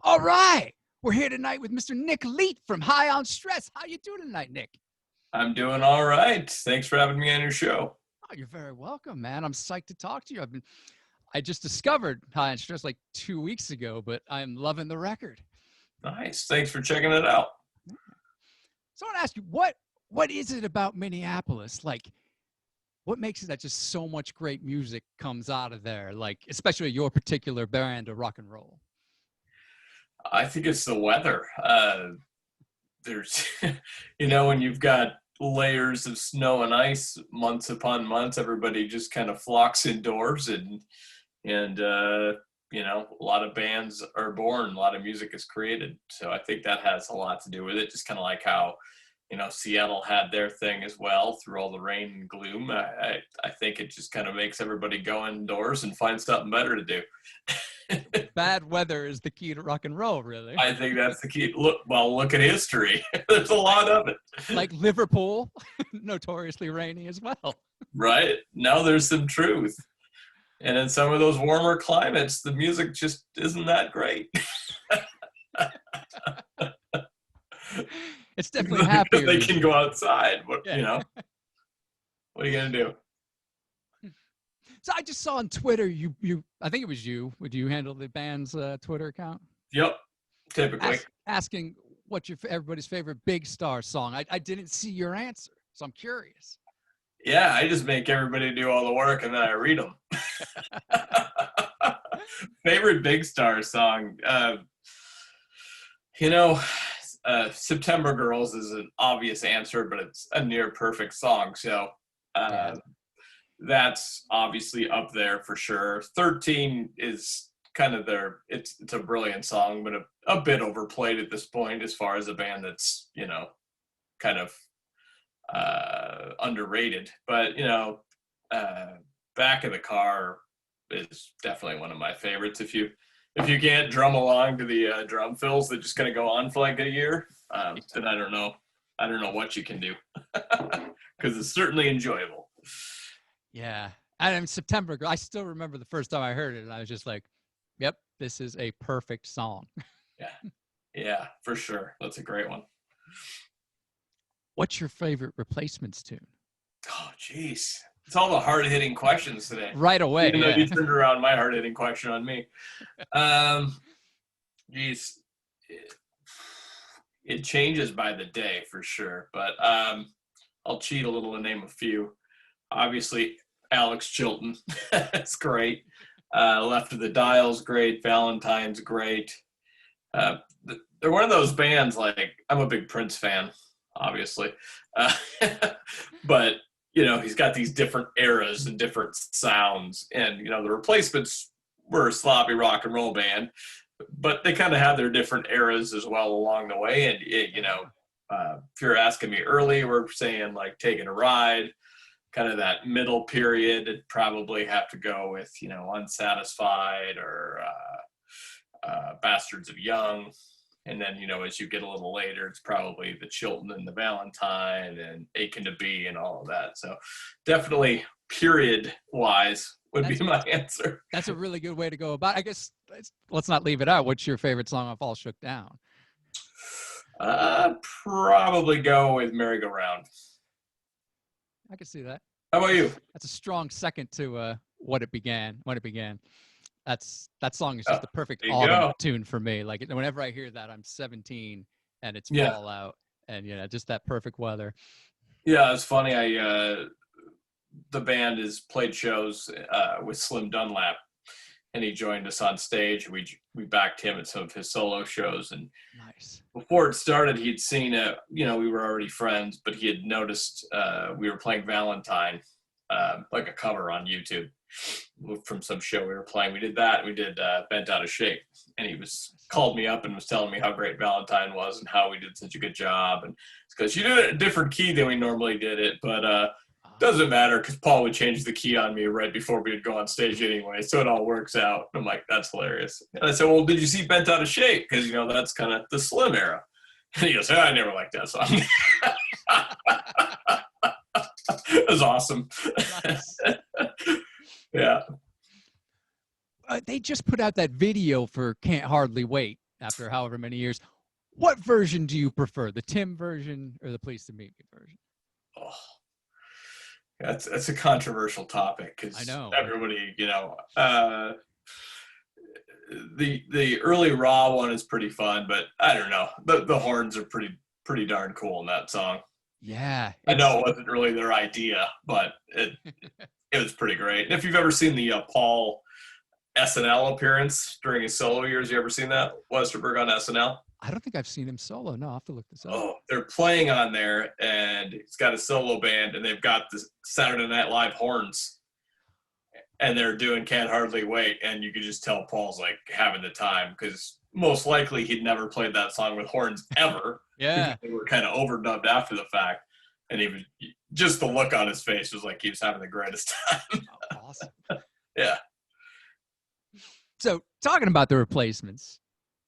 All right. We're here tonight with Mr. Nick Leet from High on Stress. How you doing tonight, Nick? I'm doing all right. Thanks for having me on your show. Oh, you're very welcome, man. I'm psyched to talk to you. I just discovered High on Stress like 2 weeks ago, but I'm loving the record. Nice. Thanks for checking it out. So I want to ask you, what is it about Minneapolis? Like, what makes it that just so much great music comes out of there? Like, especially your particular brand of rock and roll. I think it's the weather. There's, when you've got layers of snow and ice months upon months, everybody just kind of flocks indoors and a lot of bands are born, a lot of music is created. So I think that has a lot to do with it. Just kind of like how, Seattle had their thing as well through all the rain and gloom. I think it just kind of makes everybody go indoors and find something better to do. Bad weather is the key to rock and roll, really. I think that's the key. Look at history. There's a lot of it. Like Liverpool, notoriously rainy as well. Right? Now there's some truth. And in some of those warmer climates, the music just isn't that great. It's definitely happier. They can go outside, but what are you going to do? So I just saw on Twitter, I think it was you. Would you handle the band's Twitter account? Yep, typically. Asking what's everybody's favorite Big Star song. I didn't see your answer, so I'm curious. Yeah, I just make everybody do all the work and then I read them. Favorite Big Star song? September Girls is an obvious answer, but it's a near perfect song. So that's obviously up there for sure. 13 is kind of it's a brilliant song, but a bit overplayed at this point as far as a band that's, kind of underrated. But, Back of the Car is definitely one of my favorites. If you can't drum along to the drum fills that just going to go on for like a year, then I don't know what you can do, because it's certainly enjoyable. Yeah. And September, I still remember the first time I heard it, and I was just like, yep, this is a perfect song. Yeah, for sure. That's a great one. What's your favorite Replacements tune? Oh, geez. It's all the hard-hitting questions today. Right away. Even though you turned around my hard-hitting question on me. Geez. It changes by the day for sure, but I'll cheat a little and name a few. Obviously, Alex Chilton. It's great. Left of the Dial's great. Valentine's great. They're one of those bands, like, I'm a big Prince fan, obviously. But, he's got these different eras and different sounds. And, the Replacements were a sloppy rock and roll band, but they kind of had their different eras as well along the way. And, if you're asking me early, we're saying like Takin A Ride, kind of that middle period. It'd probably have to go with, Unsatisfied or Bastards of Young. And then, as you get a little later, it's probably the Chilton and the Valentine and Achin To Be and all of that. So definitely period-wise would be my answer. That's a really good way to go about it. I guess let's not leave it out. What's your favorite song off All Shook Down? Probably go with Merry Go Round. I can see that. How about you? That's a strong second to When It Began. That song is just the perfect autumn tune for me. Like, whenever I hear that, I'm 17 and it's fall out, and just that perfect weather. Yeah, it's funny. The band has played shows with Slim Dunlap, and he joined us on stage. We backed him at some of his solo shows, and nice. Before it started, he'd seen we were already friends, but he had noticed we were playing Valentine, like a cover on YouTube from some show we were playing. We did that. We did Bent Out of Shape, and he called me up and was telling me how great Valentine was and how we did such a good job. And it's because you did it in a different key than we normally did it, but doesn't matter because Paul would change the key on me right before we would go on stage anyway, so it all works out. I'm like, that's hilarious. And I said, well, did you see Bent Out of Shape? Because, that's kind of the Slim era. And he goes, I never liked that song. It was awesome. Nice. Yeah. They just put out that video for Can't Hardly Wait. after however many years. What version do you prefer, the Tim version or the Pleased to Meet Me version? Oh, that's a controversial topic I because know. everybody, the early Raw one is pretty fun, but I don't know. The horns are pretty darn cool in that song. Yeah. I know it wasn't really their idea, but it was pretty great. And if you've ever seen the Paul SNL appearance during his solo years, you ever seen that? Westerberg on SNL? I don't think I've seen him solo. No, I'll have to look this up. Oh, they're playing on there, and he's got a solo band, and they've got the Saturday Night Live horns, and they're doing Can't Hardly Wait, and you could just tell Paul's like having the time because most likely he'd never played that song with horns ever. Yeah. They were kind of overdubbed after the fact, and he was just the look on his face was like he was having the greatest time. Oh, awesome. Yeah. So talking about the Replacements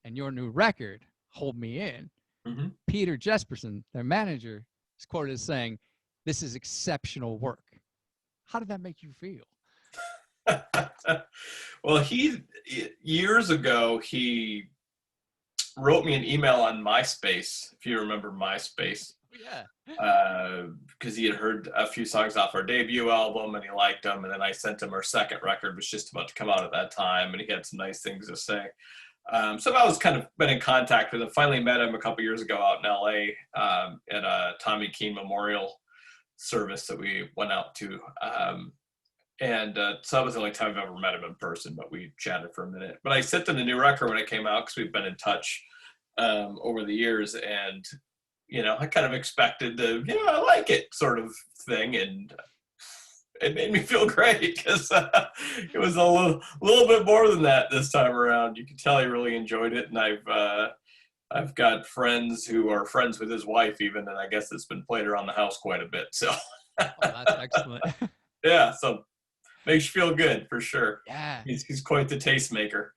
and your new record, Hold Me In, Mm-hmm. Peter Jesperson, their manager, is quoted as saying, "This is exceptional work." How did that make you feel? Well, years ago, he wrote me an email on MySpace, if you remember MySpace. Yeah. Because he had heard a few songs off our debut album and he liked them. And then I sent him our second record, was just about to come out at that time. And he had some nice things to say. So I was kind of been in contact with him. Finally met him a couple years ago out in LA at a Tommy Keene Memorial service that we went out to. So that was the only time I've ever met him in person, but we chatted for a minute. But I sent him the new record when it came out because we've been in touch over the years. And, I kind of expected the, I like it sort of thing. And it made me feel great because it was a little bit more than that this time around. You can tell he really enjoyed it. And I've got friends who are friends with his wife even, and I guess it's been played around the house quite a bit. So Oh, that's excellent. yeah, so makes you feel good for sure. Yeah. He's quite the tastemaker.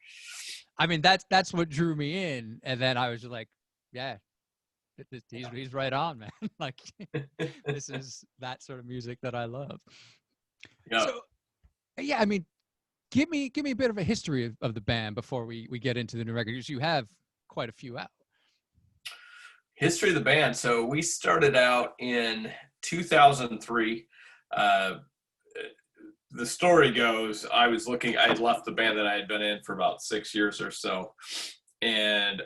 I mean, that's what drew me in. And then I was just like, yeah, he's right on, man. Like, this is that sort of music that I love. Yeah. So, yeah, I mean, give me a bit of a history of the band before we get into the new record, because you have quite a few out. History of the band. So we started out in 2003. The story goes, I had left the band that I had been in for about 6 years or so. And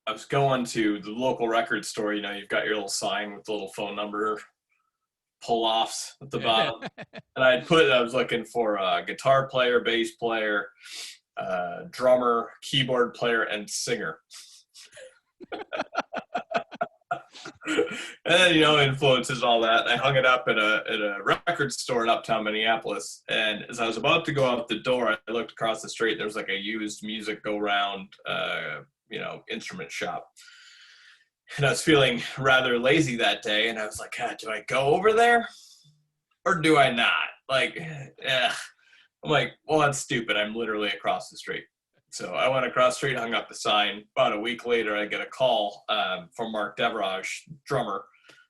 I was going to the local record store. You've got your little sign with the little phone number pull-offs at the bottom. And I was looking for a guitar player, bass player, drummer, keyboard player, and singer. And influences all that. I hung it up at a record store in uptown Minneapolis, and as I was about to go out the door, I looked across the street. There was like a used music go round instrument shop, and I was feeling rather lazy that day, and I was like, do I go over there or do I not? I'm like, well, that's stupid. I'm literally across the street. So I went across the street, hung up the sign. About a week later, I get a call from Mark Deverage, drummer,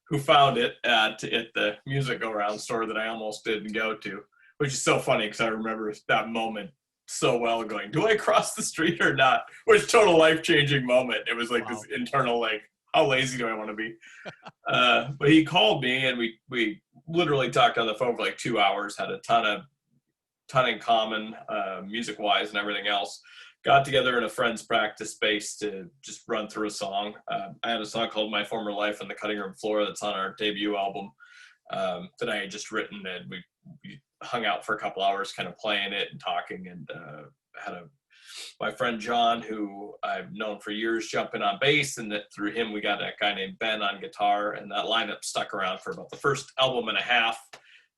who found it at the music go-round store that I almost didn't go to, which is so funny because I remember that moment so well going, do I cross the street or not? Which total life-changing moment. It was like This internal, how lazy do I want to be? But he called me, and we literally talked on the phone for 2 hours, had a ton in common, music-wise and everything else. Got together in a friend's practice space to just run through a song. I had a song called My Former Life on the Cutting Room Floor that's on our debut album that I had just written, and we hung out for a couple hours kind of playing it and talking, and had my friend John, who I've known for years, jump in on bass, and that through him we got a guy named Ben on guitar, and that lineup stuck around for about the first album and a half.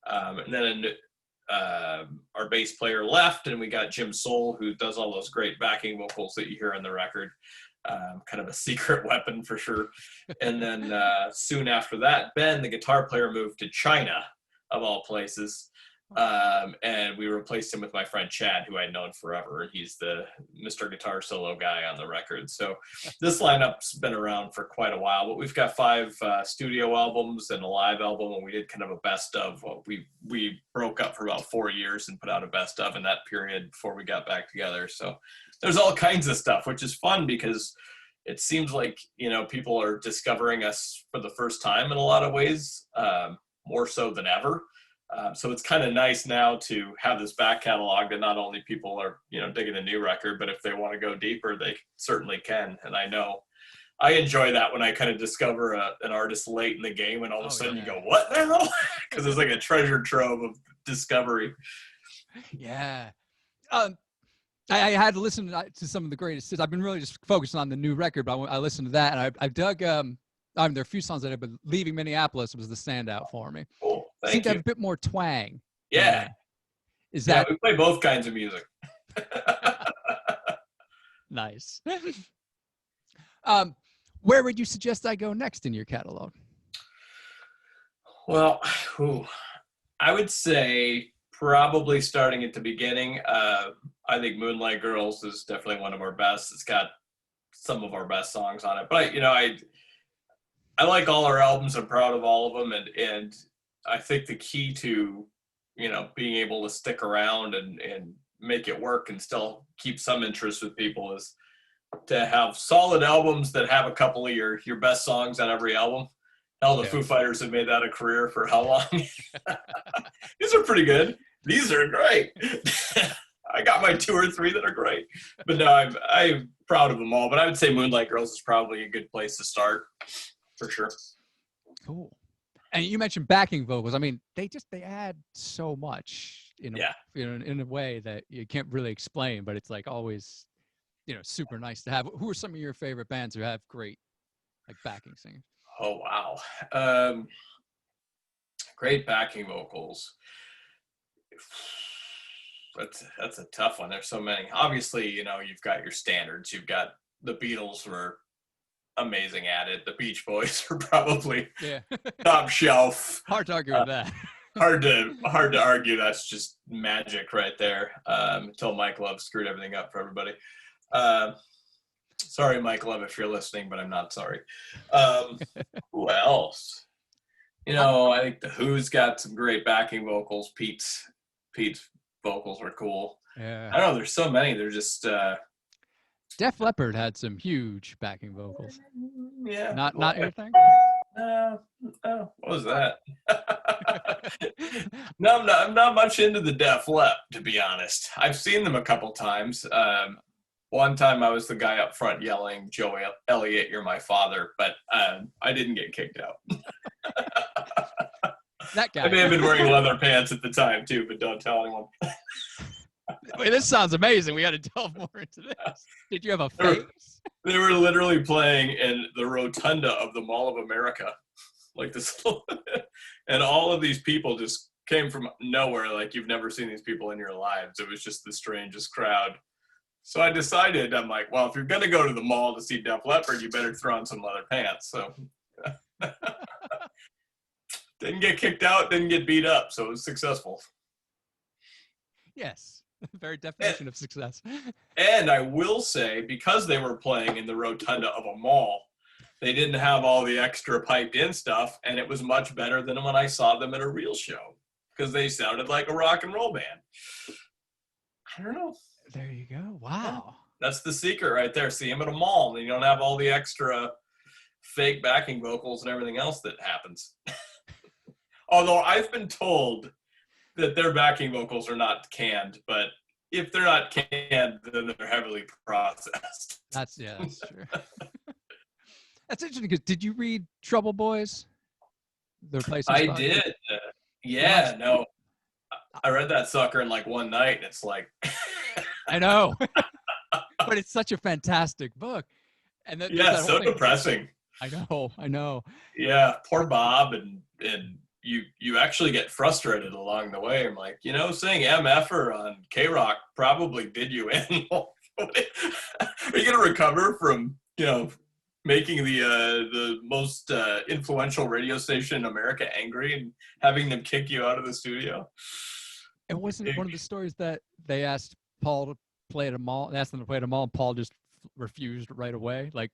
And then our bass player left, and we got Jim Soul, who does all those great backing vocals that you hear on the record. Kind of a secret weapon for sure. And then soon after that, Ben, the guitar player, moved to China, of all places. And we replaced him with my friend Chad, who I'd known forever, and he's the Mr. Guitar Solo guy on the record. So this lineup's been around for quite a while, but we've got 5 studio albums and a live album, and we did kind of a best of. We broke up for about 4 years and put out a best of in that period before we got back together. So there's all kinds of stuff, which is fun because it seems like, people are discovering us for the first time in a lot of ways, more so than ever. So it's kind of nice now to have this back catalog that not only people are, digging a new record, but if they want to go deeper, they certainly can. And I know I enjoy that when I kind of discover an artist late in the game and all of a sudden you go, what now? Because it's like a treasure trove of discovery. Yeah. I had to listen to some of the greatest hits. I've been really just focusing on the new record, but I listened to that, and I dug. There are a few songs that have been. Leaving Minneapolis was the standout for me. Cool. Thank Seemed you. to have a bit more twang. Yeah. Is that? Yeah, we play both kinds of music. Nice. Where would you suggest I go next in your catalog? Well, I would say probably starting at the beginning. I think Moonlight Girls is definitely one of our best. It's got some of our best songs on it. But I like all our albums. I'm proud of all of them, and I think the key to being able to stick around and make it work and still keep some interest with people is to have solid albums that have a couple of your best songs on every album. Hell, the Foo Fighters have made that a career for how long? These are pretty good. These are great. I got my 2 or 3 that are great. But no, I'm proud of them all. But I would say Moonlight Girls is probably a good place to start, for sure. Cool. And you mentioned backing vocals. I mean, they add so much in a way that you can't really explain, but it's like always, super nice to have. Who are some of your favorite bands who have great like backing singers? Oh, wow. Great backing vocals. That's a tough one. There's so many. Obviously, you've got your standards. You've got the Beatles were amazing at it. The Beach Boys are probably top shelf. Hard to argue with that. hard to argue. That's just magic right there. Until Mike Love screwed everything up for everybody. Sorry, Mike Love, if you're listening, but I'm not sorry. Who else? I think the Who's got some great backing vocals. Pete's vocals were cool. Yeah. I don't know. There's so many. They're just. Def Leppard had some huge backing vocals. Yeah. Not your thing? No. What was that? No, I'm not much into the Def Leppard, to be honest. I've seen them a couple times. One time I was the guy up front yelling, "Joe Elliott, you're my father," but I didn't get kicked out. That guy. I may have been wearing leather pants at the time too, but don't tell anyone. Wait, this sounds amazing. We got to delve more into this. Did you have a face? They were literally playing in the rotunda of the Mall of America, like this, and all of these people just came from nowhere. Like you've never seen these people in your lives. It was just the strangest crowd. So I decided, I'm like, well, if you're gonna go to the mall to see Def Leppard, you better throw on some leather pants. So didn't get kicked out, didn't get beat up, so it was successful. Yes. Very definition of success. And I will say, because they were playing in the rotunda of a mall, they didn't have all the extra piped in stuff, and it was much better than when I saw them at a real show, because they sounded like a rock and roll band. I don't know. There you go. Wow. That's the secret right there. See them at a mall, and you don't have all the extra fake backing vocals and everything else that happens. Although I've been told that their backing vocals are not canned, but if they're not canned, then they're heavily processed. That's true. That's interesting, because did you read Trouble Boys? Their place. I did. No. I read that sucker in like one night, and it's like... I know. But it's such a fantastic book. And so depressing. I know. Yeah, poor Bob, and you actually get frustrated along the way. I'm like, saying MFer on K-Rock probably did you in. Are you going to recover from, making the most influential radio station in America angry and having them kick you out of the studio? And wasn't it one of the stories that they asked Paul to play at a mall? They asked them to play at a mall, and Paul just refused right away. Like,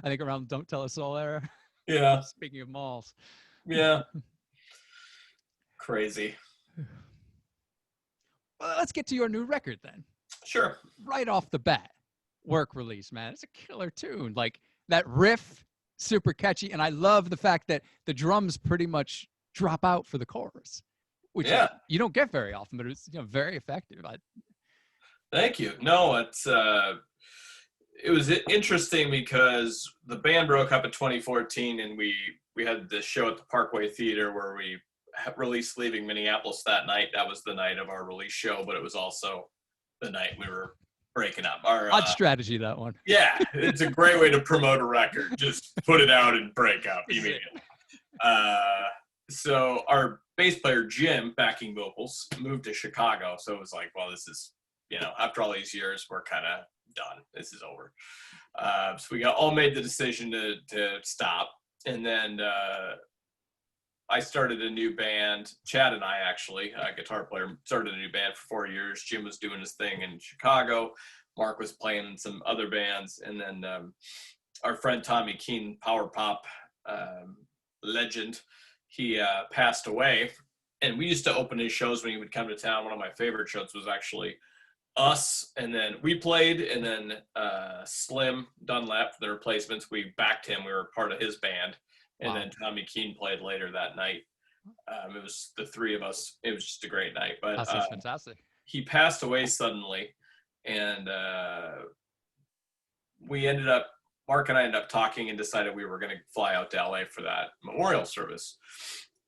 I think around Don't Tell Us All era. Yeah. Speaking of malls. Yeah. Crazy. Well, let's get to your new record then. Sure. Right off the bat, Work Release, man. It's a killer tune. Like that riff, super catchy. And I love the fact that the drums pretty much drop out for the chorus, which is, you don't get very often, but it's very effective. Thank you. No, it was interesting because the band broke up in 2014, and we had this show at the Parkway Theater where we released Leaving Minneapolis that night. That was the night of our release show, but it was also the night we were breaking up. Odd strategy, that one. Yeah, it's a great way to promote a record. Just put it out and break up immediately. So our bass player, Jim, backing vocals, moved to Chicago. So it was like, well, this is, after all these years, we're kind of done. This is over. So we all made the decision to stop. And then I started a new band. Chad and I, actually, a guitar player, started a new band for 4 years. Jim was doing his thing in Chicago. Mark was playing in some other bands. And then our friend Tommy Keene, power pop legend, he passed away. And we used to open his shows when he would come to town. One of my favorite shows was actually us, and then we played, and then Slim Dunlap, the Replacements, we backed him. We were part of his band. And then Tommy Keene played later that night. It was the three of us. It was just a great night. But that's fantastic. He passed away suddenly, and Mark and I ended up talking and decided we were going to fly out to LA for that memorial service.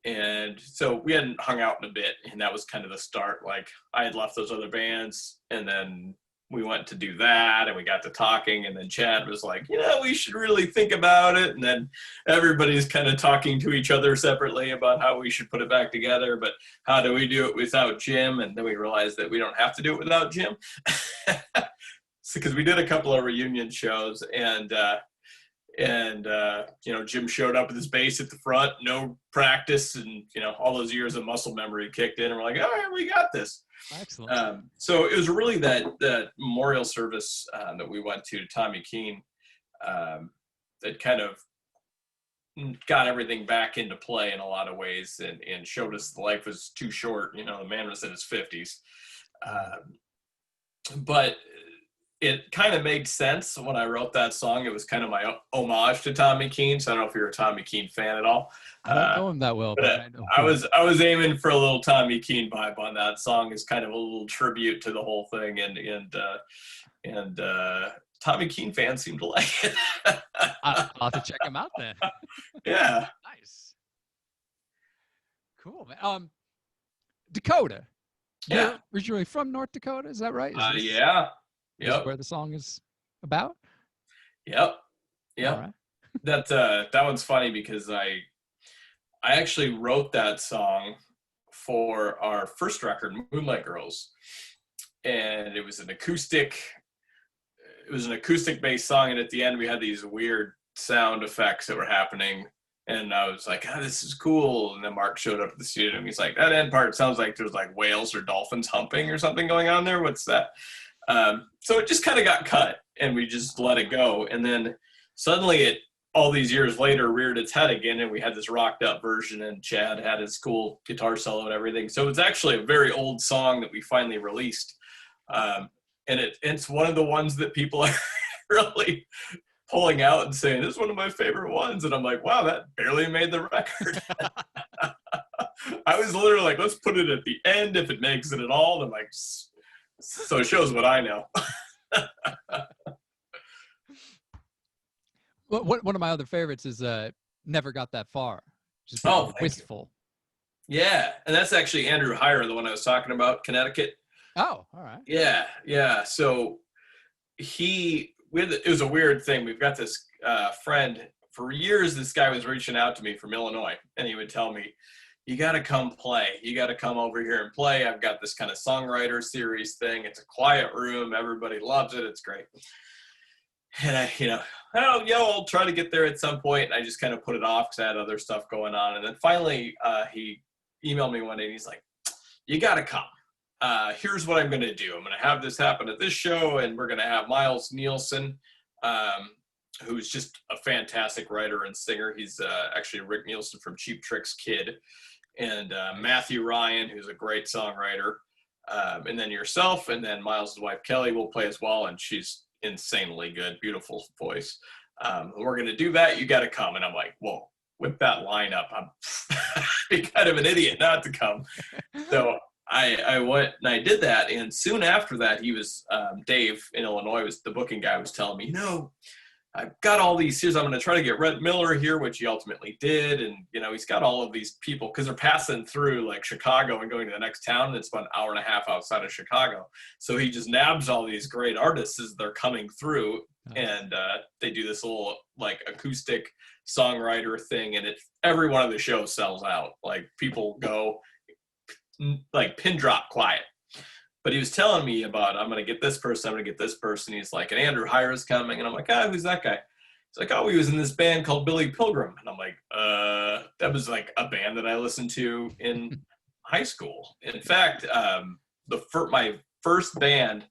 And so we hadn't hung out in a bit, and that was kind of the start. Like, I had left those other bands, and then we went to do that, and we got to talking, and then Chad was like, we should really think about it. And then everybody's kind of talking to each other separately about how we should put it back together, but how do we do it without Jim? And then we realized that we don't have to do it without Jim. Because we did a couple of reunion shows, and Jim showed up with his bass at the front, no practice, and all those years of muscle memory kicked in, and we're like, all right, we got this. Excellent. So it was really that memorial service that we went to Tommy Keene that kind of got everything back into play in a lot of ways, and showed us the life was too short. The man was in his 50s, but it kind of made sense when I wrote that song. It was kind of my homage to Tommy Keene. So I don't know if you're a Tommy Keene fan at all. I don't know him that well, but I know. I was aiming for a little Tommy Keene vibe on that song. Is kind of a little tribute to the whole thing, and Tommy Keene fans seem to like it. I'll have to check him out then. Yeah. Nice. Cool, man. Dakota. Yeah. You're originally from North Dakota, is that right? Yeah. Yep. Where the song is about? Yep. Right. That one's funny because I actually wrote that song for our first record, Moonlight Girls, and it was an acoustic based song, and at the end we had these weird sound effects that were happening, and I was like, this is cool. And then Mark showed up at the studio, and he's like, that end part sounds like there's like whales or dolphins humping or something going on there. What's that? So it just kind of got cut, and we just let it go. And then suddenly all these years later, reared its head again, and we had this rocked up version, and Chad had his cool guitar solo and everything. So it's actually a very old song that we finally released. And it's one of the ones that people are really pulling out and saying, this is one of my favorite ones. And I'm like, wow, that barely made the record. I was literally like, let's put it at the end if it makes it at all. And I'm like, so it shows what I know. Well, one of my other favorites is Never Got That Far. Just wistful. Yeah, and that's actually Andrew Heyer, the one I was talking about, Connecticut. Oh, all right. Yeah. So it was a weird thing. We've got this friend. For years, this guy was reaching out to me from Illinois, and he would tell me, you got to come play. You got to come over here and play. I've got this kind of songwriter series thing. It's a quiet room. Everybody loves it. It's great. And I'll try to get there at some point. And I just kind of put it off because I had other stuff going on. And then finally, he emailed me one day, and he's like, you got to come. Here's what I'm going to do. I'm going to have this happen at this show, and we're going to have Miles Nielsen, who's just a fantastic writer and singer. He's actually Rick Nielsen from Cheap Trick's kid. And Matthew Ryan, who's a great songwriter. And then yourself, and then Miles' wife Kelly will play as well, and she's insanely good, beautiful voice. We're gonna do that. You got to come. And I'm like, whoa, with that lineup, I'm be kind of an idiot not to come. So I went and I did that, and soon after that, he was Dave in Illinois was the booking guy was telling me, I've got all these here. I'm going to try to get Rhett Miller here, which he ultimately did. And, he's got all of these people because they're passing through like Chicago and going to the next town. And it's about an hour and a half outside of Chicago. So he just nabs all these great artists as they're coming through. And they do this little like acoustic songwriter thing. And every one of the shows sells out. Like people go like pin drop quiet. But he was telling me about, I'm going to get this person, I'm going to get this person. He's like, and Andrew Hyra's coming. And I'm like, who's that guy? He's like, he was in this band called Billy Pilgrim. And I'm like, that was like a band that I listened to in high school. In fact, my first band,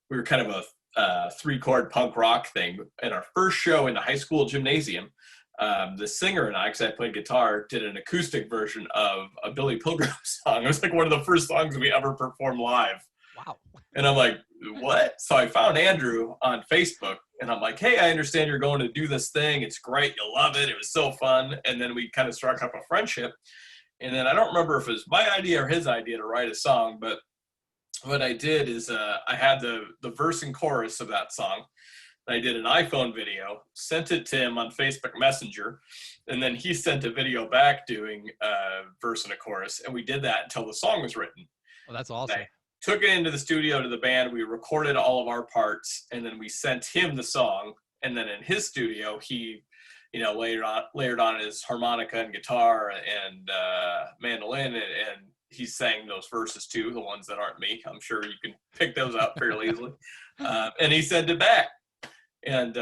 we were kind of a 3-chord punk rock thing. And our first show in the high school gymnasium, the singer and I, because I played guitar, did an acoustic version of a Billy Pilgrim song. It was like one of the first songs we ever performed live. Wow. And I'm like, what? So I found Andrew on Facebook, and I'm like, hey, I understand you're going to do this thing. It's great. You'll love it. It was so fun. And then we kind of struck up a friendship. And then I don't remember if it was my idea or his idea to write a song, but what I did is I had the verse and chorus of that song. I did an iPhone video, sent it to him on Facebook Messenger, and then he sent a video back doing a verse and a chorus, and we did that until the song was written. Oh, that's awesome. Took it into the studio to the band. We recorded all of our parts, and then we sent him the song. And then in his studio, he, layered on his harmonica and guitar and mandolin, and he sang those verses too, the ones that aren't me. I'm sure you can pick those out fairly easily. And he sent it back. And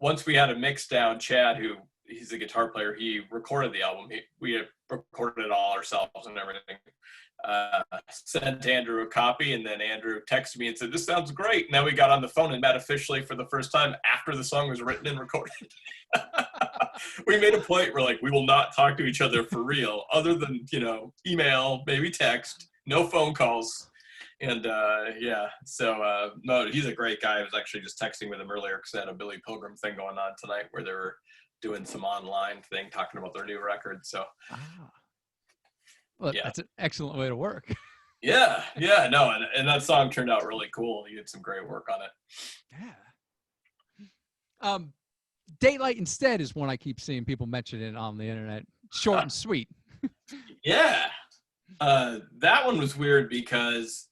once we had it mixed down, Chad, he's a guitar player, he recorded the album. We had recorded it all ourselves and everything. Sent Andrew a copy, and then Andrew texted me and said, this sounds great. And then we got on the phone and met officially for the first time after the song was written and recorded. We made a point where like, we will not talk to each other for real, other than, email, maybe text, no phone calls. And no, he's a great guy. I was actually just texting with him earlier because I had a Billy Pilgrim thing going on tonight where they were doing some online thing talking about their new record. So well, that's an excellent way to work. Yeah, no, and that song turned out really cool. You did some great work on it. Yeah. Daylight Instead is one I keep seeing people mention it on the internet. Short and sweet. Yeah. That one was weird because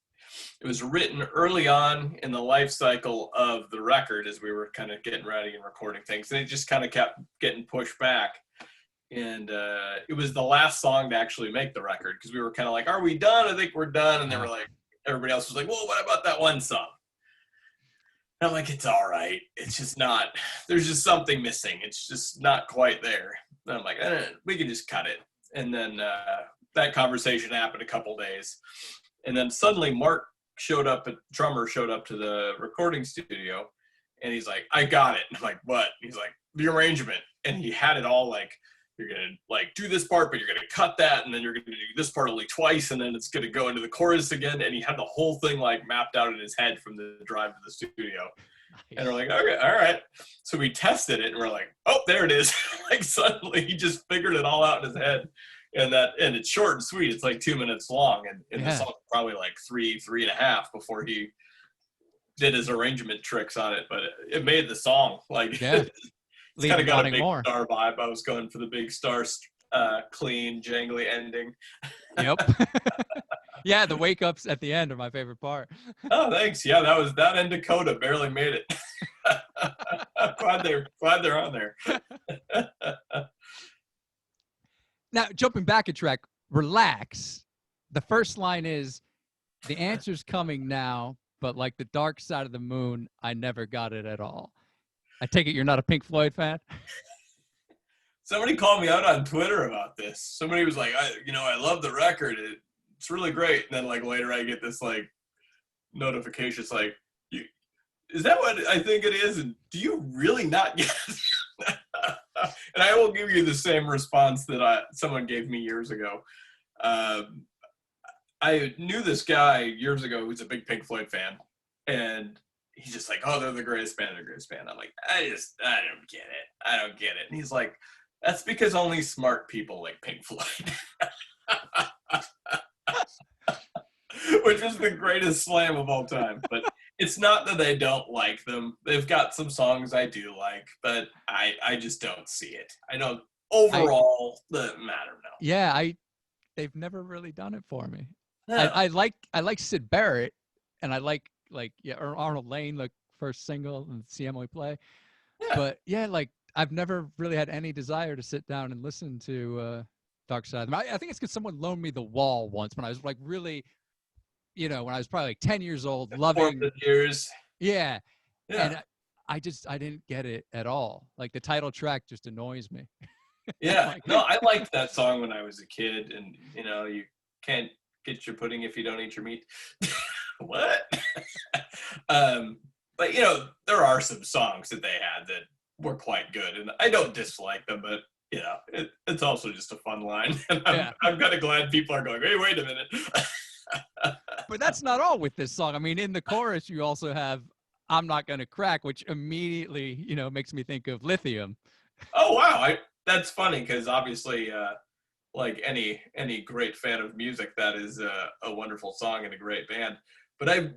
it was written early on in the life cycle of the record as we were kind of getting ready and recording things. And it just kind of kept getting pushed back. And it was the last song to actually make the record because we were kind of like, are we done? I think we're done. And they were like, everybody else was like, well, what about that one song? And I'm like, it's all right. It's just not, there's just something missing. It's just not quite there. And I'm like, we can just cut it. And then that conversation happened a couple days. And then suddenly Mark drummer showed up to the recording studio, and he's like, I got it. And I'm like, what? He's like, the arrangement. And he had it all like, you're going to like do this part, but you're going to cut that. And then you're going to do this part only twice. And then it's going to go into the chorus again. And he had the whole thing like mapped out in his head from the drive to the studio. Nice. And we're like, okay, all right. So we tested it and we're like, oh, there it is. Like suddenly he just figured it all out in his head. And it's short and sweet. It's like 2 minutes long. And the song probably like 3.5 before he did his arrangement tricks on it. But it made the song like, it's kind of got a big star vibe. I was going for the big star, clean, jangly ending. Yep. Yeah, the wake ups at the end are my favorite part. Oh, thanks. Yeah, that and Dakota barely made it. glad they're on there. Now, jumping back a track, Relax. The first line is, the answer's coming now, but like the dark side of the moon, I never got it at all. I take it you're not a Pink Floyd fan? Somebody called me out on Twitter about this. Somebody was like, I love the record. It's really great. And then like later I get this like notification. It's like, is that what I think it is? And do you really not get it? And I will give you the same response that someone gave me years ago. I knew this guy years ago who's a big Pink Floyd fan, and he's just like, oh, they're the greatest band, they're the greatest band. I'm like, I don't get it. I don't get it. And he's like, that's because only smart people like Pink Floyd. Which is the greatest slam of all time. But it's not that I don't like them. They've got some songs I do like, but I just don't see it. I don't, overall, the matter now. Yeah, they've never really done it for me. No. I like Sid Barrett, and I like Arnold Lane, the first single, and See Emily Play. Yeah. But yeah, like I've never really had any desire to sit down and listen to Dark Side. I think it's because someone loaned me The Wall once when I was like really, when I was probably like 10 years old, loving years. Yeah. And I didn't get it at all. Like the title track just annoys me. Yeah. Like, no, I liked that song when I was a kid, and you can't get your pudding if you don't eat your meat. What? But there are some songs that they had that were quite good, and I don't dislike them, but it's also just a fun line. And I'm kind of glad people are going, hey, wait a minute. But that's not all with this song. I mean, in the chorus, you also have I'm Not Gonna Crack, which immediately, makes me think of Lithium. Oh, wow. That's funny, because obviously, like any great fan of music, that is a wonderful song and a great band. But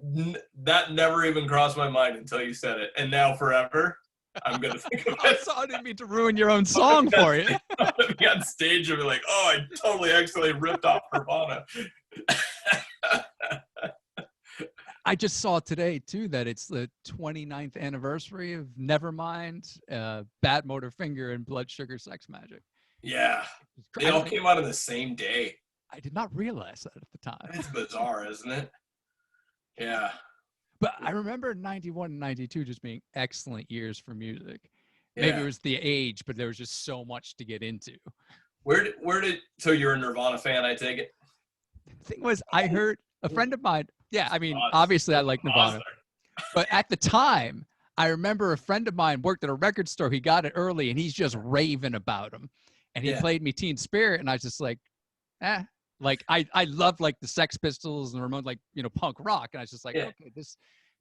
that never even crossed my mind until you said it. And now forever, I'm going to think of it. I didn't mean to ruin your own song for you. I'm going to be on stage and be like, oh, I totally accidentally ripped off Nirvana. I just saw today, too, that it's the 29th anniversary of Nevermind, Bad Motor Finger, and Blood Sugar Sex Magic. Yeah. They all came out on the same day. I did not realize that at the time. It's bizarre, isn't it? Yeah. But I remember 91 and 92 just being excellent years for music. Yeah. Maybe it was the age, but there was just so much to get into. So you're a Nirvana fan, I take it? The thing was, I heard a friend of mine, I mean, obviously I like Nirvana. But at the time, I remember a friend of mine worked at a record store. He got it early, and he's just raving about them. And he played me Teen Spirit, and I was just like, Like I love like the Sex Pistols and the Ramones, like punk rock, and I was just like, okay,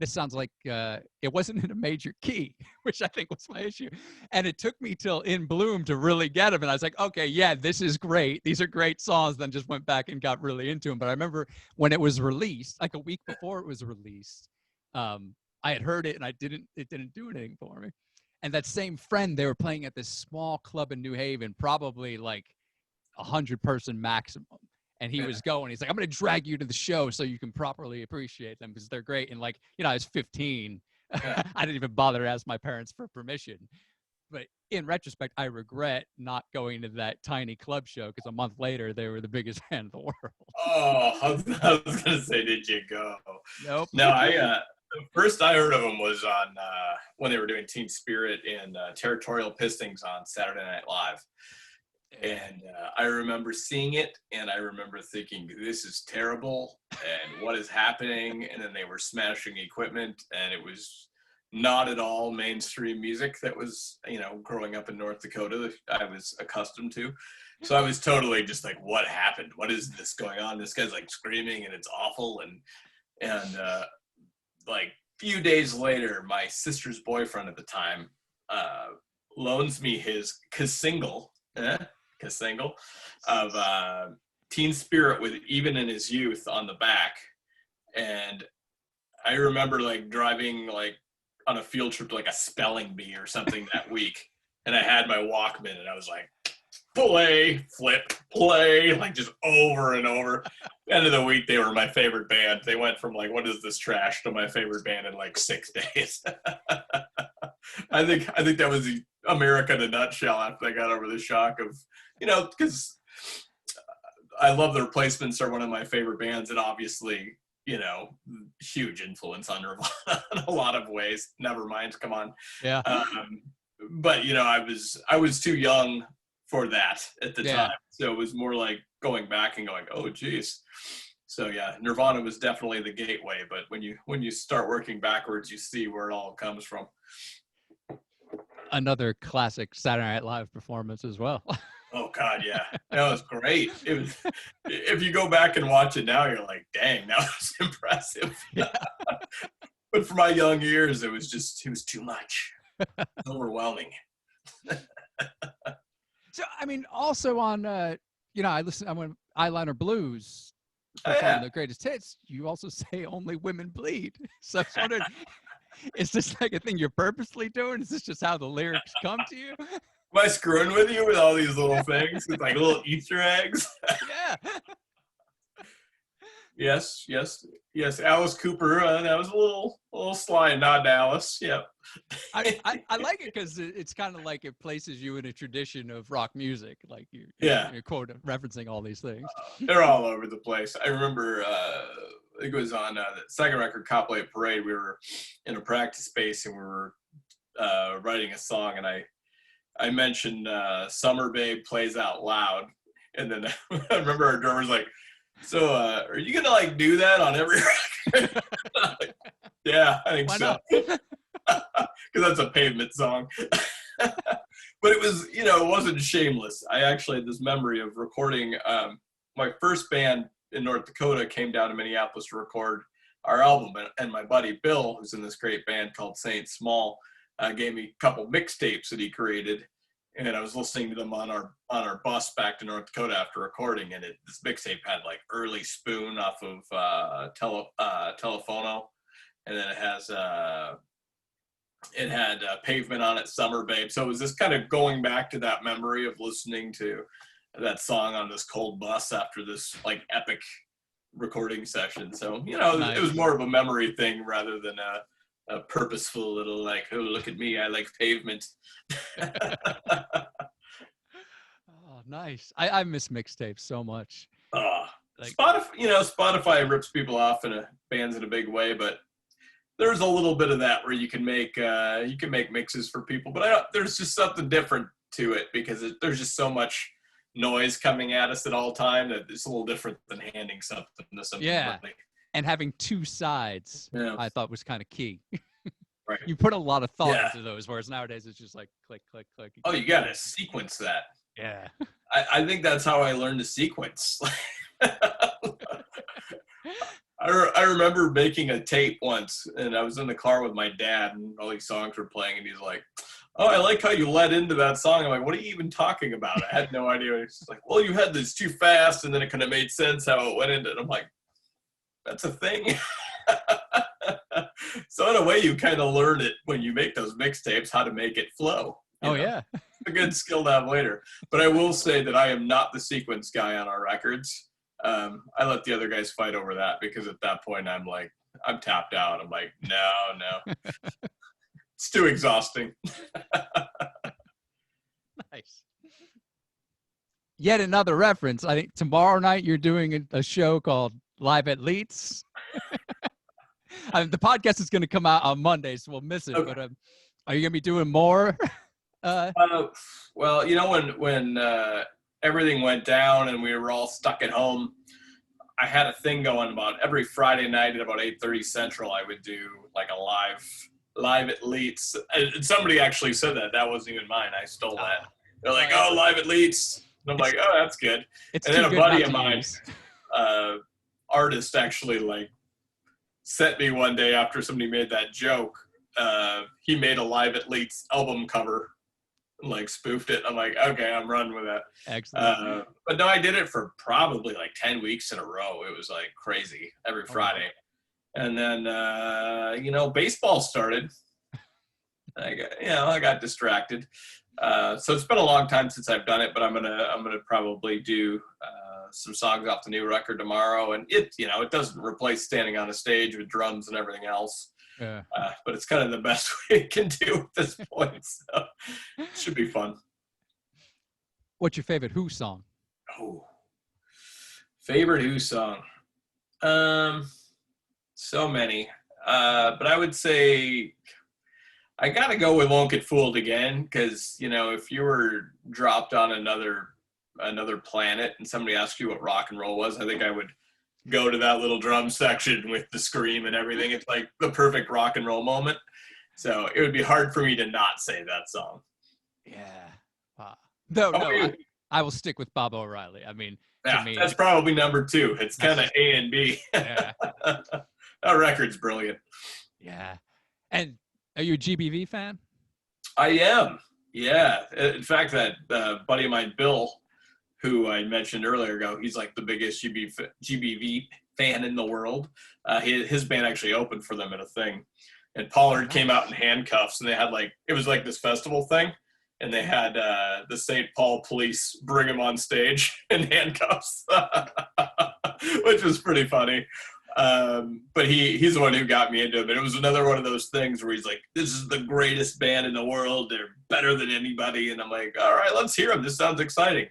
this sounds like it wasn't in a major key, which I think was my issue. And it took me till In Bloom to really get them, and I was like, okay, yeah, this is great. These are great songs. Then just went back and got really into them. But I remember when it was released, like a week before it was released, I had heard it, and it didn't do anything for me. And that same friend, they were playing at this small club in New Haven, probably like 100-person maximum. And he was going, he's like, I'm going to drag you to the show so you can properly appreciate them because they're great. And like, I was 15. I didn't even bother to ask my parents for permission. But in retrospect, I regret not going to that tiny club show because a month later, they were the biggest band in the world. Oh, I was going to say, did you go? Nope. No, the first I heard of them was on when they were doing Teen Spirit and Territorial Pistons on Saturday Night Live. And I remember seeing it, and I remember thinking, this is terrible, and what is happening? And then they were smashing equipment, and it was not at all mainstream music that was, growing up in North Dakota that I was accustomed to. So I was totally just like, what happened? What is this going on? This guy's like screaming, and it's awful. And like few days later, my sister's boyfriend at the time loans me his single of Teen Spirit with Even in His Youth on the back. And I remember like driving like on a field trip to like a spelling bee or something that week. And I had my Walkman and I was like, play, flip, play, like just over and over. End of the week, they were my favorite band. They went from like, what is this trash to my favorite band in like 6 days. I think that was America in a nutshell after I got over the shock of, because I love the Replacements are one of my favorite bands, and obviously, huge influence on Nirvana in a lot of ways. Nevermind, come on. Yeah. But I was too young for that at the time, so it was more like going back and going, oh geez. So yeah, Nirvana was definitely the gateway, but when you start working backwards, you see where it all comes from. Another classic Saturday Night Live performance as well. Oh God, yeah, that was great. It was. If you go back and watch it now, you're like, dang, that was impressive. Yeah. But for my young years, it was too much, overwhelming. So, I mean, also on, I went Eyeliner Blues, Oh, performing yeah. the greatest hits. You also say Only Women Bleed. So I was wondering, is this like a thing you're purposely doing? Is this just how the lyrics come to you? Am I screwing with you with all these little things? It's like little Easter eggs. Yeah. Yes. Alice Cooper. That was a little sly nod to Alice. Yep. I like it because it's kind of like it places you in a tradition of rock music. Like you're quote referencing all these things. They're all over the place. I remember I think it was on the second record, Copland Parade. We were in a practice space and we were writing a song, and I mentioned Summer Babe Plays Out Loud. And then I remember our drummer's like, so are you going to like do that on every record? Like, yeah, I think so. Because that's a Pavement song. But it was, it wasn't shameless. I actually had this memory of recording my first band in North Dakota came down to Minneapolis to record our album. And my buddy Bill, who's in this great band called Saint Small, gave me a couple mixtapes that he created, and I was listening to them on our bus back to North Dakota after recording. And this mixtape had like Early Spoon off of Telephono, and then it had Pavement on it, Summer Babe. So it was just kind of going back to that memory of listening to that song on this cold bus after this like epic recording session. So nice. It was more of a memory thing rather than a purposeful little like, oh, look at me, I like Pavement. Oh, nice. I miss mixtapes so much. Like, Spotify rips people off bands in a big way, but there's a little bit of that where you can make mixes for people, but there's just something different to it because there's just so much noise coming at us at all time that it's a little different than handing something to somebody. Yeah. And having two sides, I thought was kind of key. Right. You put a lot of thought into those, whereas nowadays it's just like click, click, click. Oh, you got to sequence that. Yeah. I think that's how I learned to sequence. I remember making a tape once, and I was in the car with my dad, and all these songs were playing, and he's like, oh, I like how you led into that song. I'm like, what are you even talking about? I had no idea. He's like, well, you had this too fast, and then it kind of made sense how it went into it. I'm like, that's a thing. So in a way, you kind of learn it when you make those mixtapes, how to make it flow. Yeah. It's a good skill to have later. But I will say that I am not the sequence guy on our records. I let the other guys fight over that because at that point I'm tapped out. I'm like, no. It's too exhausting. Nice. Yet another reference. I think tomorrow night you're doing a show called Live at Leet's. The podcast is going to come out on Monday, so we'll miss it. Okay. But are you going to be doing more? Well, when everything went down and we were all stuck at home, I had a thing going about every Friday night at about 8:30 Central. I would do like a live at Leet's. And somebody actually said that wasn't even mine. I stole that. They're like, oh, Live at Leet's. And I'm like, oh, that's good. And then a buddy of mine, artist, actually like sent me one day after somebody made that joke. He made a Live at Leet's album cover, like spoofed it. I'm like, okay, I'm running with that. Excellent. But no, I did it for probably like 10 weeks in a row. It was like crazy every Friday. And then, baseball started. I got distracted. So it's been a long time since I've done it, but I'm gonna probably do some songs off the new record tomorrow. And it doesn't replace standing on a stage with drums and everything else. Yeah. But it's kind of the best way it can do at this point. So it should be fun. What's your favorite Who song? Oh, favorite Who song? So many. But I would say I got to go with Won't Get Fooled Again, because, if you were dropped on another planet and somebody asked you what rock and roll was, I think I would go to that little drum section with the scream and everything. It's like the perfect rock and roll moment. So it would be hard for me to not say that song. Yeah. No, I will stick with Bob O'Reilly. I mean, to me, that's probably number 2. It's kind of A and B. Yeah. That record's brilliant. Yeah. And are you a GBV fan? I am. Yeah. In fact, that buddy of mine, Bill, who I mentioned earlier ago, he's like the biggest GBV fan in the world. His band actually opened for them at a thing. And Pollard came out in handcuffs, and they had it was like this festival thing. And they had the St. Paul police bring him on stage in handcuffs, which was pretty funny. But he's the one who got me into him. And it was another one of those things where he's like, this is the greatest band in the world. They're better than anybody. And I'm like, all right, let's hear them. This sounds exciting.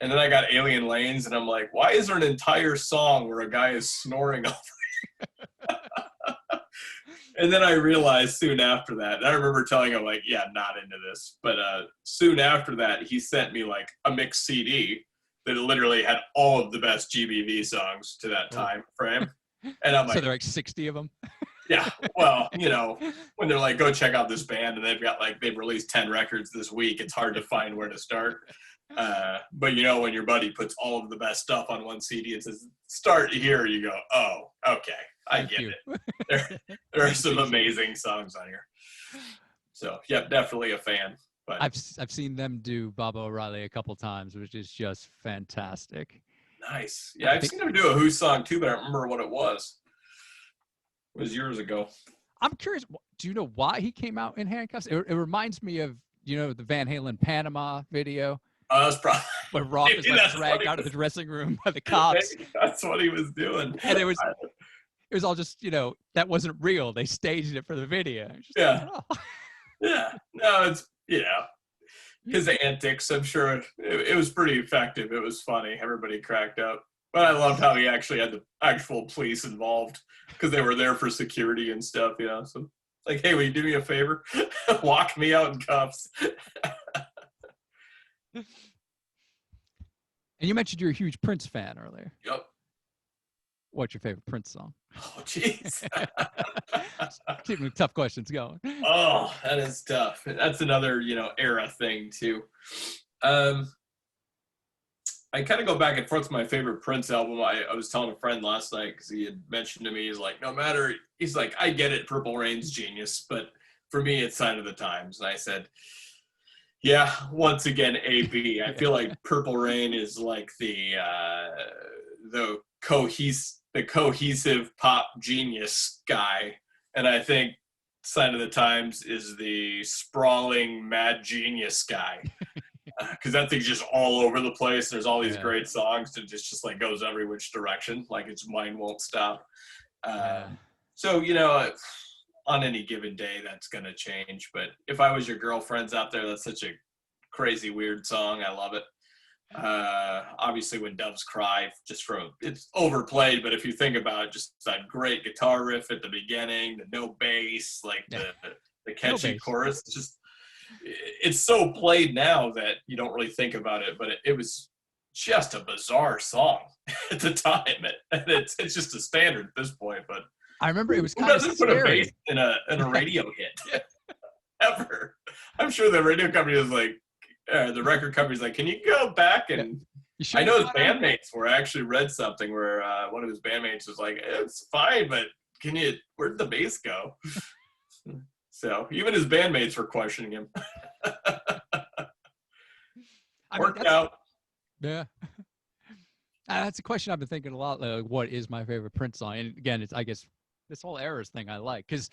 And then I got Alien Lanes, and I'm like, why is there an entire song where a guy is snoring over it? And then I realized soon after that, and I remember telling him, yeah, not into this. But soon after that, he sent me a mixed CD that literally had all of the best GBV songs to that time frame. And I'm so there are 60 of them? Yeah. Well, when they're go check out this band, and they've released 10 records this week, it's hard to find where to start. But when your buddy puts all of the best stuff on one CD and says, start here, you go, oh, okay. I get it. There are some amazing songs on here. So, yeah, definitely a fan. But I've seen them do Bob O'Reilly a couple times, which is just fantastic. Nice. Yeah, I've seen them do a Who song too, but I don't remember what it was. It was years ago. I'm curious. Do you know why he came out in handcuffs? It reminds me of the Van Halen Panama video. Oh, that's probably when Rock was dragged out of the dressing room by the cops. That's what he was doing. And it was all just, that wasn't real. They staged it for the video. Yeah. Yeah. No, it's, his antics, I'm sure it was pretty effective. It was funny. Everybody cracked up. But I loved how he actually had the actual police involved because they were there for security and stuff, So, hey, will you do me a favor? Lock me out in cuffs. And you mentioned you're a huge Prince fan earlier. Yep. What's your favorite Prince song? Oh, jeez. Keeping tough questions going. Oh, that is tough. That's another, era thing too. I kind of go back and forth with my favorite Prince album. I was telling a friend last night because he had mentioned to me, he's like, I get it, Purple Rain's genius, but for me, it's Sign of the Times. And I said, yeah, once again, AB. I feel like Purple Rain is like the cohesive pop genius guy. And I think Sign of the Times is the sprawling mad genius guy. Because that thing's just all over the place. There's all these great songs and just goes every which direction. Its mind won't stop. So, on any given day, that's going to change. But If I Was Your Girlfriend's out there, that's such a crazy, weird song. I love it. Obviously, When Doves Cry, it's overplayed, but if you think about it, just that great guitar riff at the beginning, the no bass, the catchy chorus, it's so played now that you don't really think about it, but it was just a bizarre song at the time. And it's just a standard at this point, but I remember it was kind of scary. Who doesn't put a bass in a radio hit? Ever. I'm sure the radio company was the record company's can you go back and I know his bandmates were actually read something where one of his bandmates was it's fine, but where'd the bass go? So even his bandmates were questioning him. Worked out. Yeah. That's a question I've been thinking a lot. What is my favorite Prince song? And again, it's, I guess, this whole Eras thing I like. Because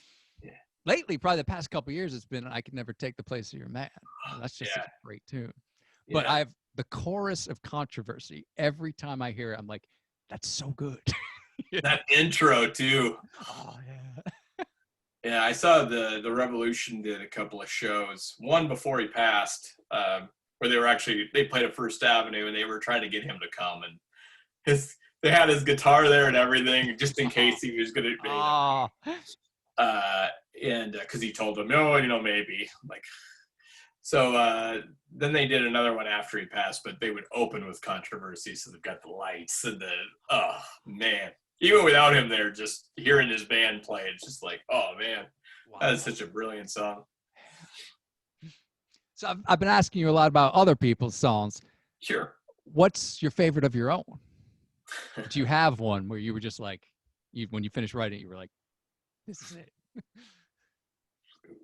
lately, probably the past couple of years, it's been I Can Never Take the Place of Your Man. That's just a great tune. But I have the chorus of Controversy. Every time I hear it, I'm like, that's so good. That intro, too. Oh, yeah. Yeah, I saw the Revolution did a couple of shows. One before he passed, where they played at First Avenue, and they were trying to get him to come, and they had his guitar there and everything, just in case he was going to. And because he told them, no, maybe So then they did another one after he passed, but they would open with Controversy, so they've got the lights and oh man. Even without him there, just hearing his band play, it's just oh, man, that is such a brilliant song. So I've been asking you a lot about other people's songs. Sure. What's your favorite of your own? Do you have one where you were just like, when you finished writing, you were like, this is it?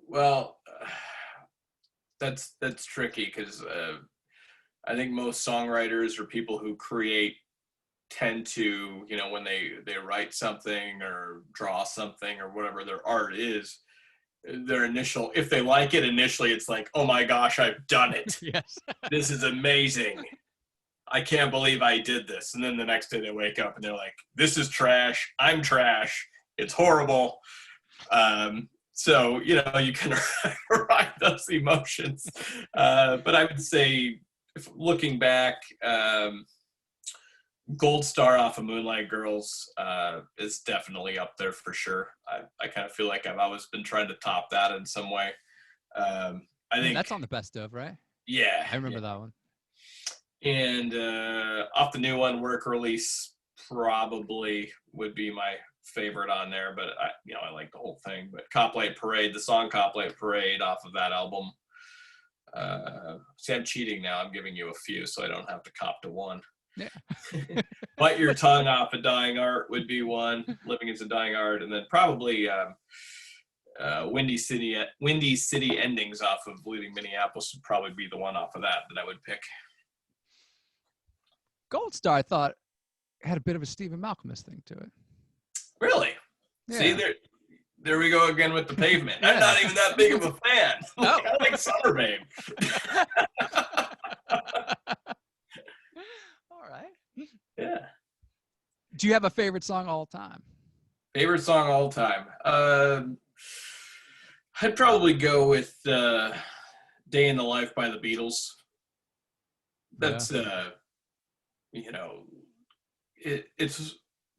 Well, that's tricky because I think most songwriters or people who create tend to, you know, when they write something or draw something or whatever their art is, their initial, if they like it initially, it's like, oh my gosh, I've done it. Yes. This is amazing. I can't believe I did this. And then the next day they wake up and they're like, this is trash. I'm trash. It's horrible. So, you know, you can ride those emotions. But I would say, if looking back, Gold Star off of Moonlight Girls is definitely up there for sure. I kind of feel like I've always been trying to top that in some way. I think that's on the best of, right? Yeah. I remember that one. And off the new one, Work Release probably would be my favorite on there, but I like the whole thing. But Coplight Parade, the song Coplight Parade off of that album. See, I'm cheating now. I'm giving you a few so I don't have to cop to one. Yeah. Bite Your Tongue off of Dying Art would be one. Living is a Dying Art. And then probably Windy City Endings off of Bleeding Minneapolis would probably be the one off of that I would pick. Gold Star, I thought, had a bit of a Stephen Malcolmist thing to it. Really? Yeah. See, there we go again with the Pavement. I'm not even that big of a fan. No. I like Summer Babe. All right. Yeah. Do you have a favorite song all time? Favorite song all time? I'd probably go with Day in the Life by the Beatles. That's,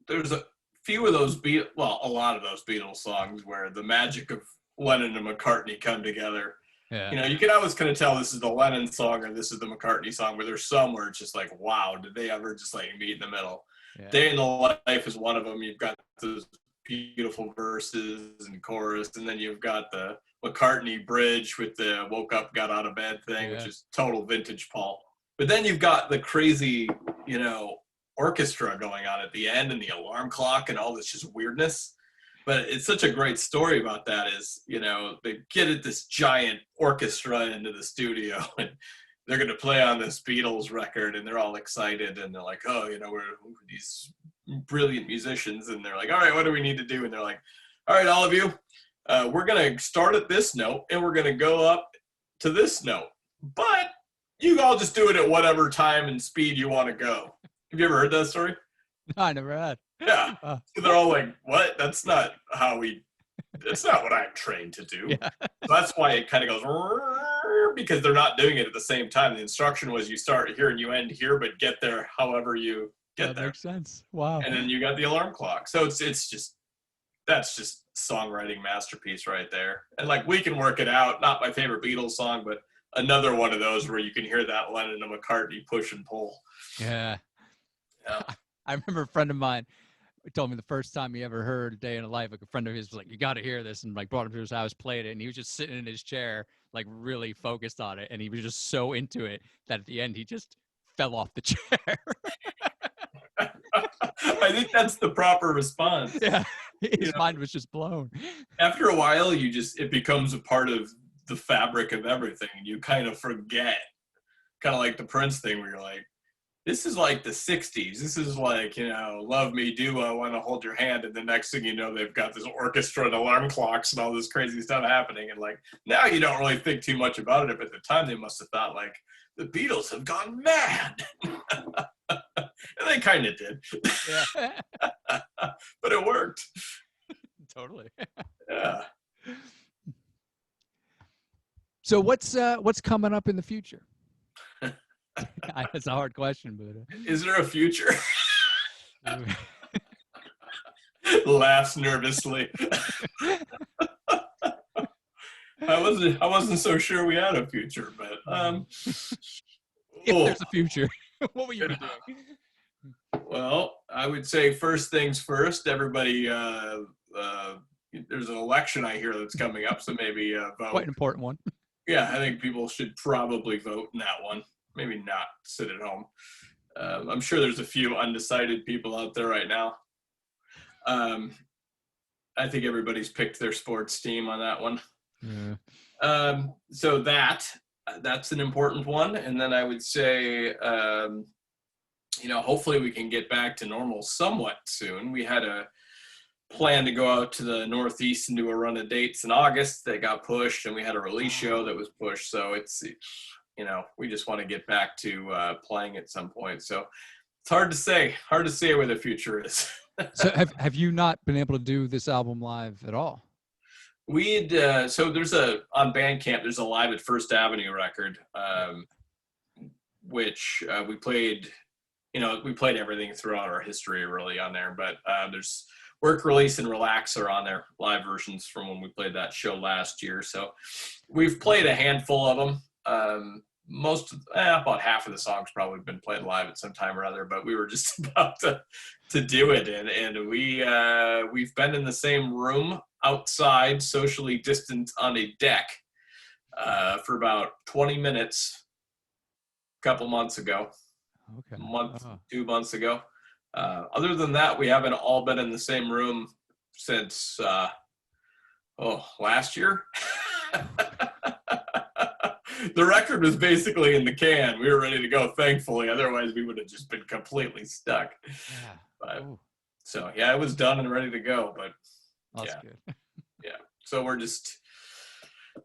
there's a few of those a lot of those Beatles songs where the magic of Lennon and McCartney come together. Yeah. You know, you can always kind of tell this is the Lennon song or this is the McCartney song, where there's some where it's just like, wow, did they ever just like meet in the middle? Yeah. Day in the Life is one of them. You've got those beautiful verses and chorus, and then you've got the McCartney bridge with the woke up, got out of bed thing, which is total vintage Paul. But then you've got the crazy, orchestra going on at the end and the alarm clock and all this just weirdness. But it's such a great story about that is, they get at this giant orchestra into the studio and they're going to play on this Beatles record and they're all excited and they're like, oh, we're these brilliant musicians. And they're like, all right, what do we need to do? And they're like, all right, all of you, we're going to start at this note and we're going to go up to this note. But you all just do it at whatever time and speed you want to go. Have you ever heard that story? No, I never had. Yeah. So they're all like, what? That's not what I'm trained to do. Yeah. So that's why it kind of goes, because they're not doing it at the same time. The instruction was you start here and you end here, but get there however you get there. That makes sense. Wow. And then you got the alarm clock. So that's just songwriting masterpiece right there. And like, We Can Work It Out, not my favorite Beatles song, but another one of those where you can hear that Lennon and McCartney push and pull. Yeah. I remember a friend of mine told me the first time he ever heard A Day in a Life, like a friend of his was like, you got to hear this, and like brought him to his house, played it, and he was just sitting in his chair, like really focused on it, and he was just so into it that at the end he just fell off the chair. I think that's the proper response. Yeah, his mind was just blown. After a while, it becomes a part of the fabric of everything, and you kind of forget, kind of like the Prince thing where you're like, this is like the 60s. This is like, Love Me Do, I Want to Hold Your Hand. And the next thing you know, they've got this orchestra and alarm clocks and all this crazy stuff happening. And like, now you don't really think too much about it. But at the time, they must have thought like, the Beatles have gone mad. And they kind of did. Yeah. But it worked. Totally. Yeah. So what's coming up in the future? That's a hard question, but is there a future? Laughs nervously. I wasn't so sure we had a future, but if there's a future, what will you be doing? Well, I would say first things first. Everybody, there's an election I hear that's coming up, so maybe vote. Quite an important one. Yeah, I think people should probably vote in that one. maybe not sit at home. I'm sure there's a few undecided people out there right now. I think everybody's picked their sports team on that one. Yeah. So that's an important one. And then I would say, hopefully we can get back to normal somewhat soon. We had a plan to go out to the Northeast and do a run of dates in August that got pushed, and we had a release show that was pushed. So it's, we just want to get back to playing at some point. So it's hard to say where the future is. So have you not been able to do this album live at all? We'd so there's on Bandcamp there's a Live at First Avenue record, which we played. We played everything throughout our history really on there, but there's Work, Release, and Relax are on there, live versions from when we played that show last year. So we've played a handful of them. About half of the songs probably been played live at some time or other, but we were just about to do it, and we've been in the same room outside, socially distant on a deck for about 20 minutes a couple months ago. Okay. 2 months ago. Other than that, we haven't all been in the same room since last year. The record was basically in the can. We were ready to go, thankfully. Otherwise, we would have just been completely stuck. Yeah. But, so, yeah, it was done and ready to go. But, that's yeah. good. Yeah. So we're just,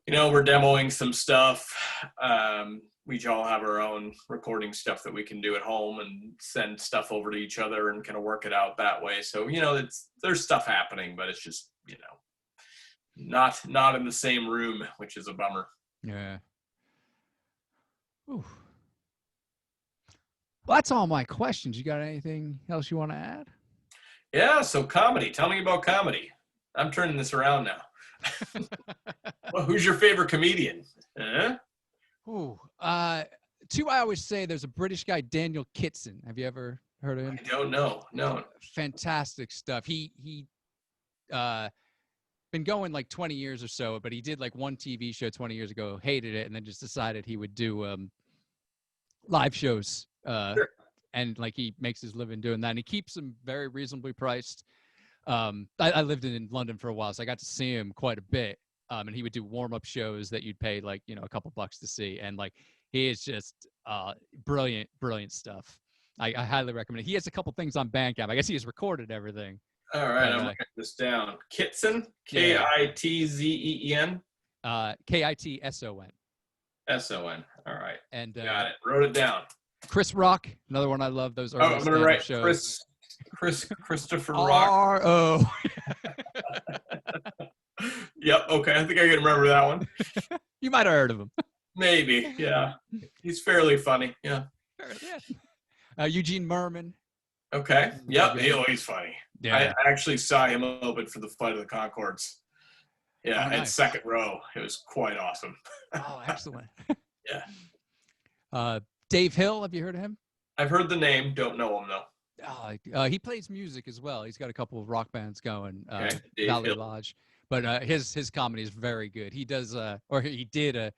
we're demoing some stuff. We all have our own recording stuff that we can do at home and send stuff over to each other and kind of work it out that way. So, there's stuff happening, but it's just, not in the same room, which is a bummer. Yeah. Ooh. Well, that's all my questions. You got anything else you want to add? Yeah, so comedy. Tell me about comedy. I'm turning this around now. Well, who's your favorite comedian? Two I always say. There's a British guy, Daniel Kitson. Have you ever heard of him? I don't know. No. Fantastic stuff. He been going like 20 years or so, but he did like one TV show 20 years ago, hated it, and then just decided he would do live shows. Sure. And like he makes his living doing that, and he keeps them very reasonably priced. I lived in London for a while, so I got to see him quite a bit. And he would do warm-up shows that you'd pay like, a couple bucks to see. And like, he is just brilliant stuff. I highly recommend it. He has a couple things on Bandcamp. I guess he has recorded everything. All right, I'm looking this down. Kitson, Kitzen. Kitson. Son. All right. And got it. Wrote it down. Chris Rock, another one I love. Those early I'm gonna write shows. Christopher Rock. R.O. Yep. Okay, I think I can remember that one. You might have heard of him. Maybe. Yeah. He's fairly funny. Yeah. Eugene Merman. Okay. Yep. He's funny. Yeah. I actually saw him open for the Flight of the Conchords. Yeah, nice. At second row. It was quite awesome. Oh, excellent. Yeah. Dave Hill, have you heard of him? I've heard the name. Don't know him though. He plays music as well. He's got a couple of rock bands going. Dave Hill. Lodge. But his comedy is very good. He does he did a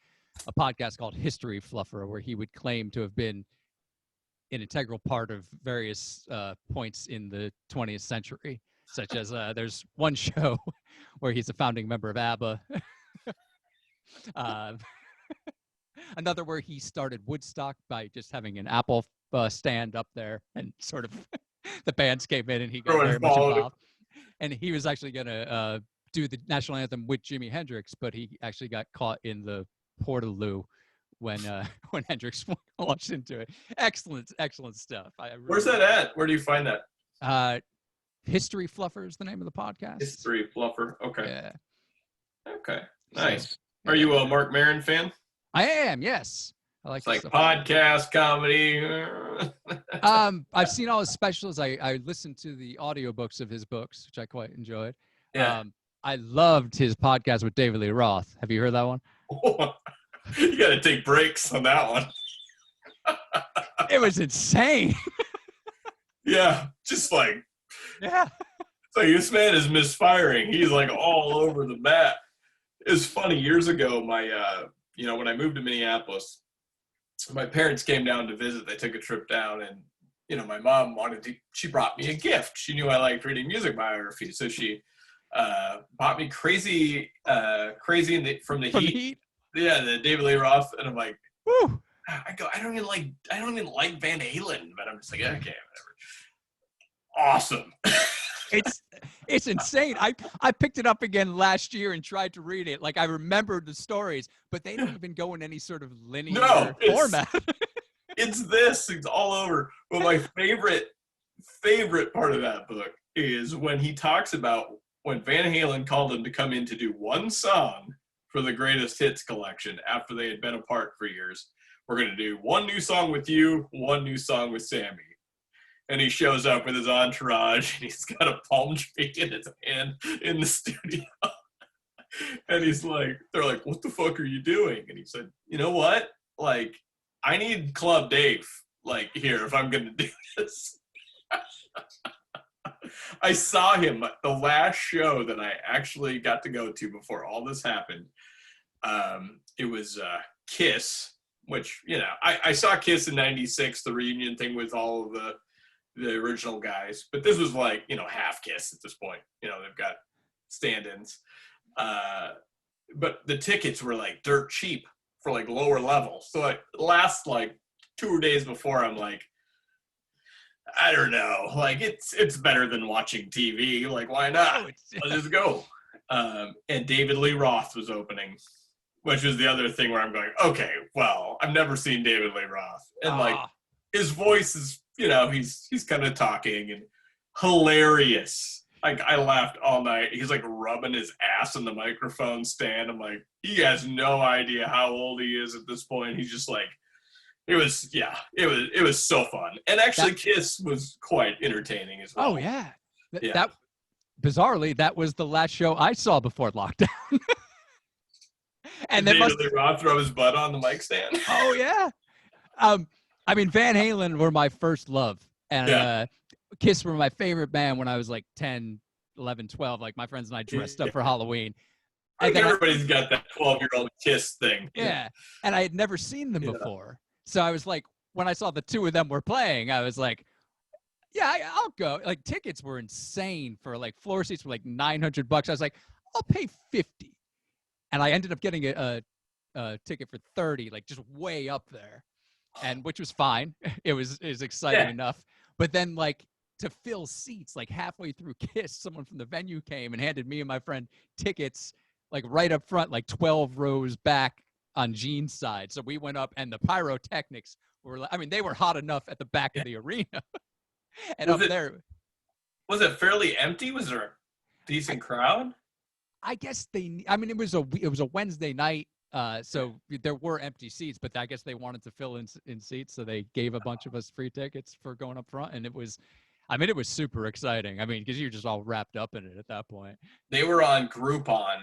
podcast called History Fluffer, where he would claim to have been an integral part of various points in the 20th century, such as there's one show where he's a founding member of ABBA. Another where he started Woodstock by just having an Apple stand up there, and sort of the bands came in and he got very much involved. And he was actually going to do the national anthem with Jimi Hendrix, but he actually got caught in the Portaloo when Hendrix launched into it. Excellent stuff. Where's that at? Where do you find that? History Fluffer is the name of the podcast. History Fluffer. Okay. Yeah. Okay. Nice. Are you a Mark Maron fan? I am. Yes. I like. It's like podcast comedy. I've seen all his specials. I listened to the audiobooks of his books, which I quite enjoyed. Yeah. I loved his podcast with David Lee Roth. Have you heard that one? You got to take breaks on that one. It was insane. Yeah, just like. Yeah. It's like this man is misfiring. He's like all over the map. It's funny. Years ago, my when I moved to Minneapolis, my parents came down to visit. They took a trip down, and my mom she brought me a gift. She knew I liked reading music biographies, so she bought me Crazy from the Heat. Yeah, the David Lee Roth, and I'm like, woo. I don't even like Van Halen, but I'm just like, okay, whatever. Awesome. It's insane. I picked it up again last year and tried to read it. Like, I remembered the stories, but they don't even go in any sort of linear format. It's all over. But my favorite part of that book is when he talks about when Van Halen called him to come in to do one song for the Greatest Hits collection after they had been apart for years. We're going to do one new song with you, one new song with Sammy. And he shows up with his entourage, and he's got a palm tree in his hand in the studio. And they're like, what the fuck are you doing? And he said, you know what? Like, I need Club Dave, here, if I'm going to do this. I saw him, the last show that I actually got to go to before all this happened. It was Kiss, which, I saw Kiss in 96, the reunion thing with all of the original guys, but this was half Kiss at this point. They've got stand-ins. But the tickets were dirt cheap for lower level. So last 2 days before, I'm like, I don't know, it's better than watching TV. Why not? Let's just go. And David Lee Roth was opening, which was the other thing where I'm going, okay, well, I've never seen David Lee Roth. And his voice is, he's kind of talking and hilarious. I laughed all night. He's rubbing his ass in the microphone stand. I'm like, he has no idea how old he is at this point. He's just it was so fun. And actually Kiss was quite entertaining as well. Oh yeah. That bizarrely, that was the last show I saw before lockdown. And then David Lee Roth throw his butt on the mic stand. Oh yeah. I mean, Van Halen were my first love, and Kiss were my favorite band when I was 10, 11, 12. My friends and I dressed up for Halloween. I think everybody's got that 12-year-old Kiss thing. Yeah, and I had never seen them before. So I was when I saw the two of them were playing, I was like, yeah, I'll go. Tickets were insane for floor seats were $900. I was like, I'll pay $50. And I ended up getting a ticket for $30, just way up there. And which was fine. It was exciting enough. But then to fill seats halfway through Kiss, someone from the venue came and handed me and my friend tickets right up front, 12 rows back on Gene's side. So we went up, and the pyrotechnics were they were hot enough at the back of the arena. And was it fairly empty? Was there a decent crowd? I guess it was a Wednesday night. So there were empty seats, but I guess they wanted to fill in seats, so they gave a bunch of us free tickets for going up front, and it was super exciting. Because you're just all wrapped up in it at that point. They were on Groupon.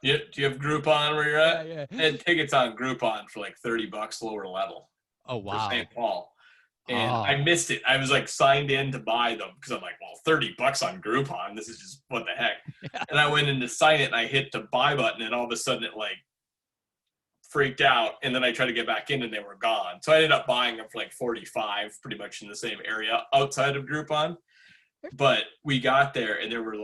Do you have Groupon where you're at? Yeah. They had tickets on Groupon for $30 lower level. Oh wow. For St. Paul. And I missed it. I was signed in to buy them because I'm well, $30 on Groupon. This is just what the heck. Yeah. And I went in to sign it, and I hit the buy button, and all of a sudden it freaked out. And then I tried to get back in, and they were gone. So I ended up buying them for $45, pretty much in the same area outside of Groupon. But we got there, and there were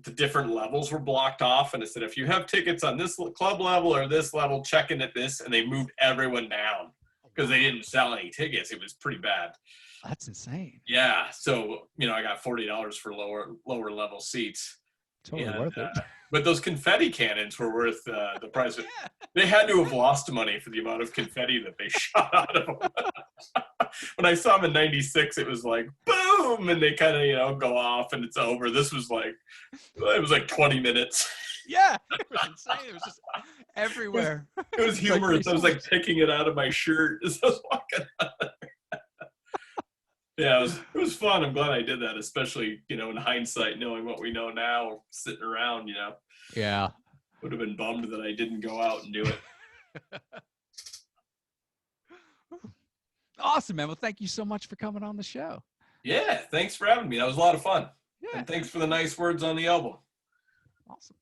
the different levels were blocked off, and it said if you have tickets on this club level or this level, check in at this, and they moved everyone down. Because they didn't sell any tickets. It was pretty bad. That's insane. Yeah. So, I got $40 for lower level seats. Totally worth it. But those confetti cannons were worth the price. They had to have lost money for the amount of confetti that they shot out of them. When I saw them in 96, it was boom, and they kind of, go off and it's over. This was it was 20 minutes. Yeah, it was insane. It was just everywhere. It was humorous. I was picking it out of my shirt as I was walking out. Yeah, it was fun. I'm glad I did that, especially, in hindsight, knowing what we know now, sitting around, Yeah. Would have been bummed that I didn't go out and do it. Awesome, man. Well, thank you so much for coming on the show. Yeah, thanks for having me. That was a lot of fun. Yeah. And thanks for the nice words on the album. Awesome.